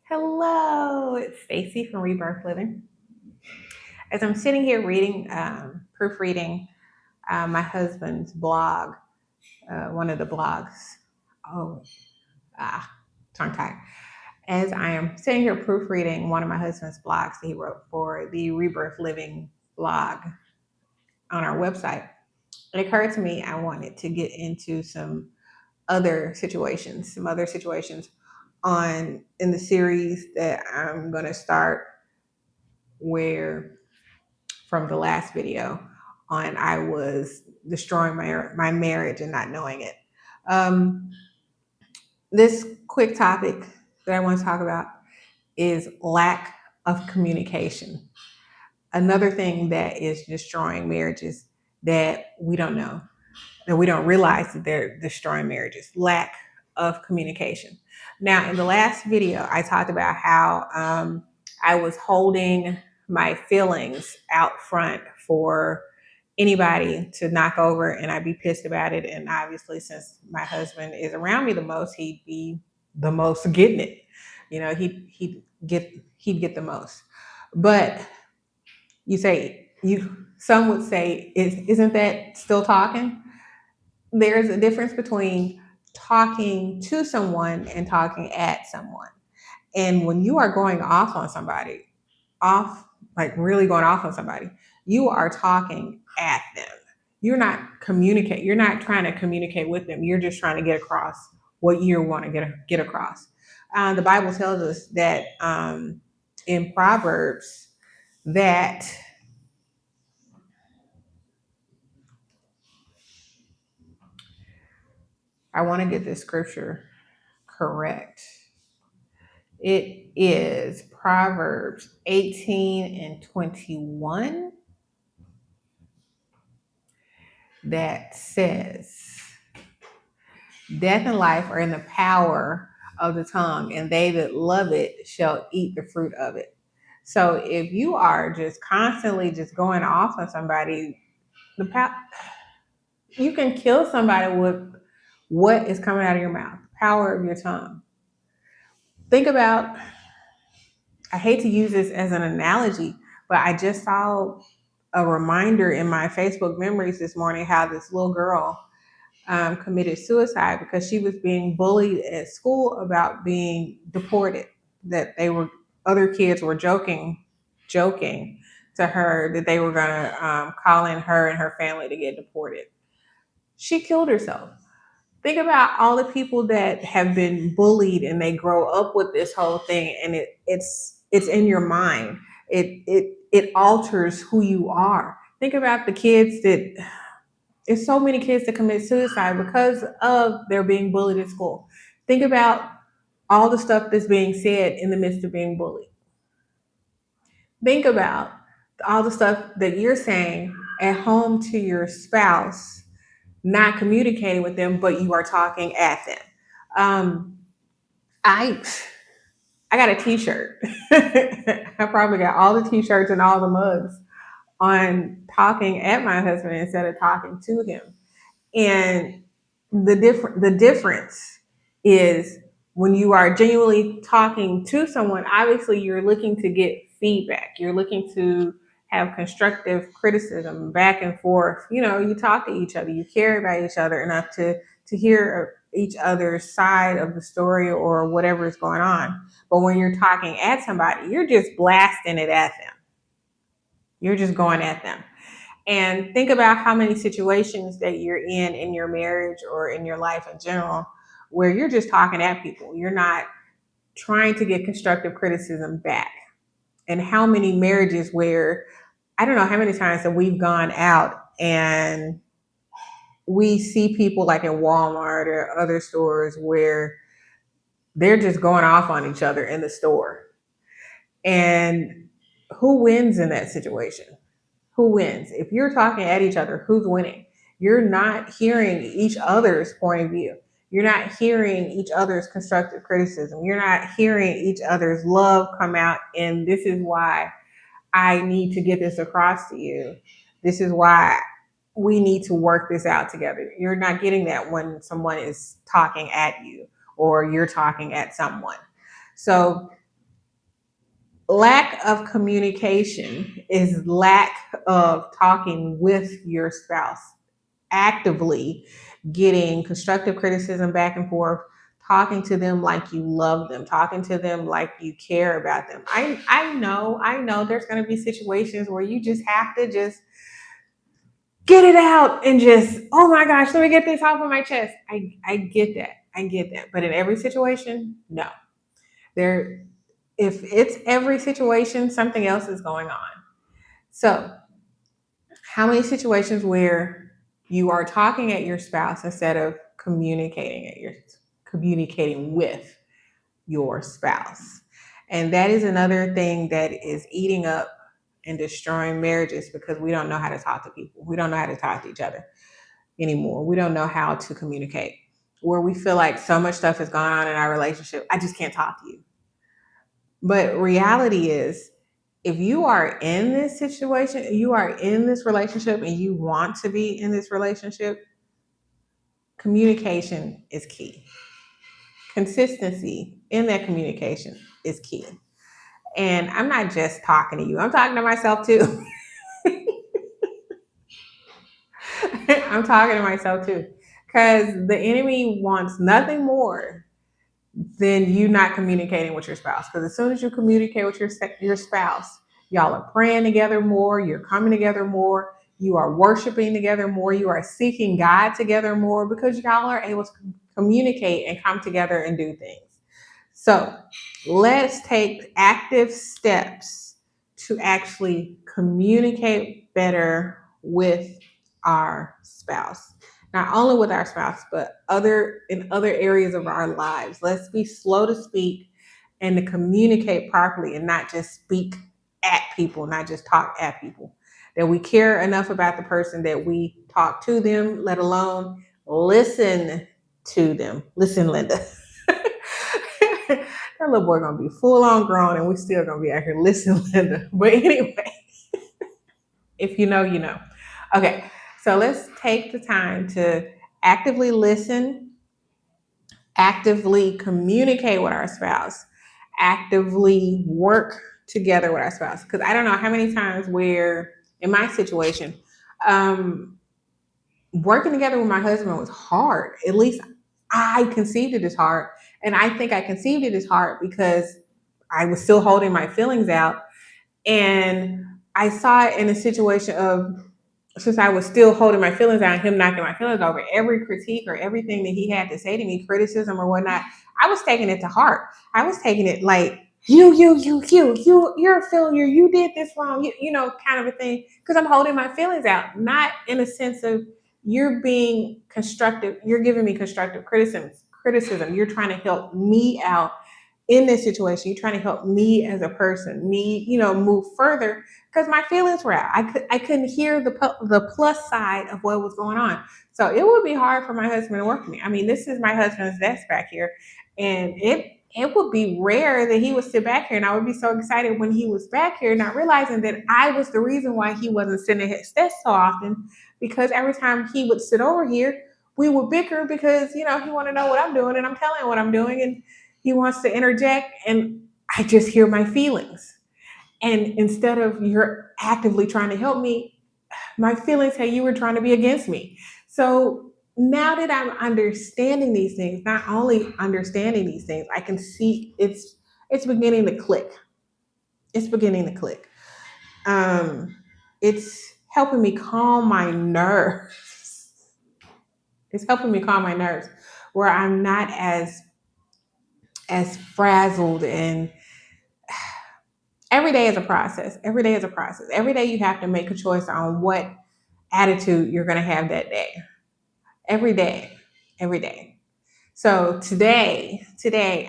Hello, it's Stacy from Rebirth Living. As I'm sitting here reading, proofreading my husband's blog, one of the blogs. Oh, tongue tied. As I am sitting here proofreading one of my husband's blogs that he wrote for the Rebirth Living blog on our website, it occurred to me I wanted to get into some other situations on in the series that I'm going to start where from the last video on I was destroying my marriage and not knowing it. Um, this quick topic that I want to talk about is lack of communication. Another thing that is destroying marriages that we don't know, that we don't realize that they're destroying marriages. Lack of communication. Now, in the last video, I talked about how I was holding my feelings out front for anybody to knock over, and I'd be pissed about it. And obviously, since my husband is around me the most, he'd be the most getting it. You know, he'd get the most. But some would say, isn't that still talking? There's a difference between talking to someone and talking at someone. And when you are going off on somebody, like really going off on somebody, you are talking at them. You're not trying to communicate with them. You're just trying to get across what you want to get across. The Bible tells us that in Proverbs that I want to get this scripture correct. It is Proverbs 18 and 21 that says, death and life are in the power of the tongue, and they that love it shall eat the fruit of it. So if you are just constantly just going off on somebody, you can kill somebody with what is coming out of your mouth, the power of your tongue. Think about, I hate to use this as an analogy, but I just saw a reminder in my Facebook memories this morning how this little girl committed suicide because she was being bullied at school about being deported. That other kids were joking to her that they were going to call in her and her family to get deported. She killed herself. Think about all the people that have been bullied and they grow up with this whole thing, and it's in your mind. It alters who you are. Think about the kids that there's so many kids that commit suicide because of their being bullied at school. Think about all the stuff that's being said in the midst of being bullied. Think about all the stuff that you're saying at home to your spouse, not communicating with them, but you are talking at them. I I got a T-shirt. I probably got all the T-shirts and all the mugs on talking at my husband instead of talking to him. And the difference is when you are genuinely talking to someone, obviously you're looking to get feedback. You're looking to have constructive criticism back and forth. You know, you talk to each other, you care about each other enough to hear each other's side of the story or whatever is going on. But when you're talking at somebody, you're just blasting it at them. You're just going at them. And think about how many situations that you're in your marriage or in your life in general, where you're just talking at people. You're not trying to get constructive criticism back. And how many marriages where, I don't know how many times that we've gone out and we see people like in Walmart or other stores where they're just going off on each other in the store. And who wins in that situation? Who wins? If you're talking at each other, who's winning? You're not hearing each other's point of view. You're not hearing each other's constructive criticism. You're not hearing each other's love come out. And this is why I need to get this across to you. This is why we need to work this out together. You're not getting that when someone is talking at you or you're talking at someone. So Lack of communication is lack of talking with your spouse, actively getting constructive criticism back and forth, talking to them like you love them, talking to them like you care about them. I know there's going to be situations where you just have to just get it out and just, oh my gosh, let me get this off of my chest. I get that. I get that. But in every situation, no. There if it's every situation, something else is going on. So, how many situations where you are talking at your spouse instead of communicating with your spouse? And that is another thing that is eating up and destroying marriages because we don't know how to talk to people. We don't know how to talk to each other anymore. We don't know how to communicate. Where we feel like so much stuff is going on in our relationship, I just can't talk to you. But reality is, if you are in this situation, you are in this relationship and you want to be in this relationship, communication is key. Consistency in that communication is key. And I'm not just talking to you, I'm talking to myself too. I'm talking to myself too. Because the enemy wants nothing more than you not communicating with your spouse. Because as soon as you communicate with your spouse, y'all are praying together more, you're coming together more, you are worshiping together more, you are seeking God together more because y'all are able to communicate and come together and do things. So let's take active steps to actually communicate better with our spouse. Not only with our spouse, but in other areas of our lives. Let's be slow to speak and to communicate properly and not just speak at people, not just talk at people. That we care enough about the person that we talk to them, let alone listen to them. Listen, Linda. That little boy gonna be full on grown and we still gonna be out here listening, Linda. But anyway, if you know, you know. Okay, so let's take the time to actively listen, actively communicate with our spouse, actively work together with our spouse. Because I don't know how many times where in my situation, um, working together with my husband was hard. At least I conceived it as hard. And I think I conceived it as hard because I was still holding my feelings out. And I saw it in a situation of, since I was still holding my feelings out, him knocking my feelings over, every critique or everything that he had to say to me, criticism or whatnot, I was taking it to heart. I was taking it like, you're a failure. You did this wrong. Kind of a thing. Because I'm holding my feelings out, not in a sense of you're being constructive. You're giving me constructive criticism. You're trying to help me out in this situation. You're trying to help me as a person, move further because my feelings were out. I couldn't hear the plus side of what was going on. So it would be hard for my husband to work with me. I mean, this is my husband's desk back here, and it would be rare that he would sit back here, and I would be so excited when he was back here, not realizing that I was the reason why he wasn't sitting at his desk so often. Because every time he would sit over here, we would bicker because he wanted to know what I'm doing, and I'm telling him what I'm doing, and he wants to interject, and I just hear my feelings. And instead of you're actively trying to help me, my feelings say you were trying to be against me. So now that I'm understanding these things, not only understanding these things, I can see it's beginning to click. It's beginning to click. It's helping me calm my nerves. It's helping me calm my nerves where I'm not as frazzled. And every day is a process. Every day is a process. Every day you have to make a choice on what attitude you're going to have that day. Every day. Every day. So today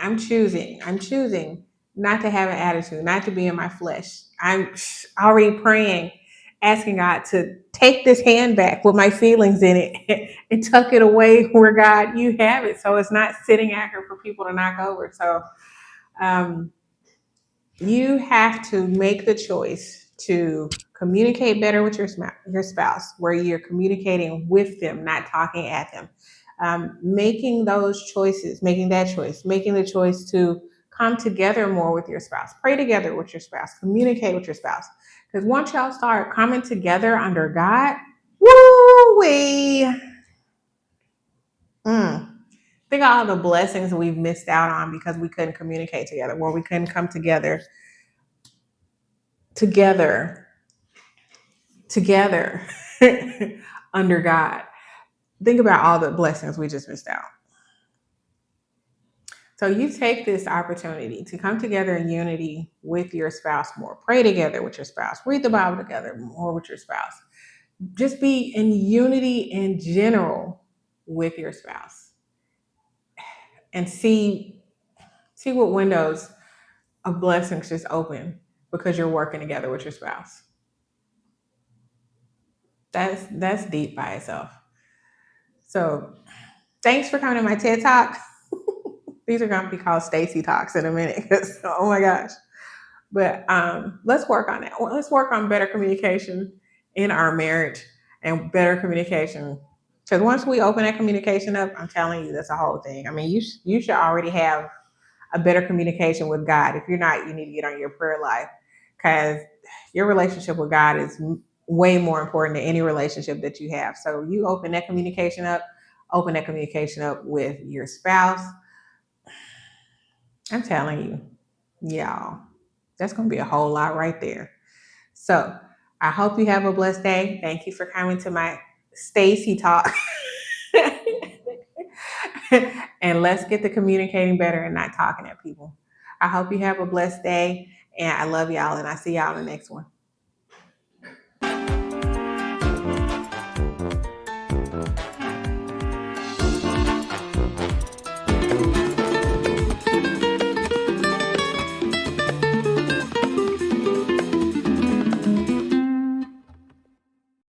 I'm choosing not to have an attitude, not to be in my flesh. I'm already praying, asking God to take this hand back with my feelings in it and tuck it away where God you have it. So it's not sitting out here for people to knock over. So um, you have to make the choice to communicate better with your spouse, where you're communicating with them, not talking at them. Making the choice to come together more with your spouse. Pray together with your spouse. Communicate with your spouse. Because once y'all start coming together under God, woo-wee. Think of all the blessings we've missed out on because we couldn't communicate together, or we couldn't come together under God. Think about all the blessings we just missed out. So you take this opportunity to come together in unity with your spouse more. Pray together with your spouse. Read the Bible together more with your spouse. Just be in unity in general with your spouse, and see what windows of blessings just open because you're working together with your spouse. That's deep by itself. So thanks for coming to my TED Talk. These are going to be called Stacy Talks in a minute because, oh my gosh. But let's work on that. Let's work on better communication in our marriage and better communication. Because once we open that communication up, I'm telling you, that's a whole thing. I mean, you should already have a better communication with God. If you're not, you need to get on your prayer life because your relationship with God is way more important than any relationship that you have. So you open that communication up with your spouse. I'm telling you, y'all, that's going to be a whole lot right there. So I hope you have a blessed day. Thank you for coming to my Stacy Talk. And let's get to communicating better and not talking at people. I hope you have a blessed day. And I love y'all. And I see y'all in the next one.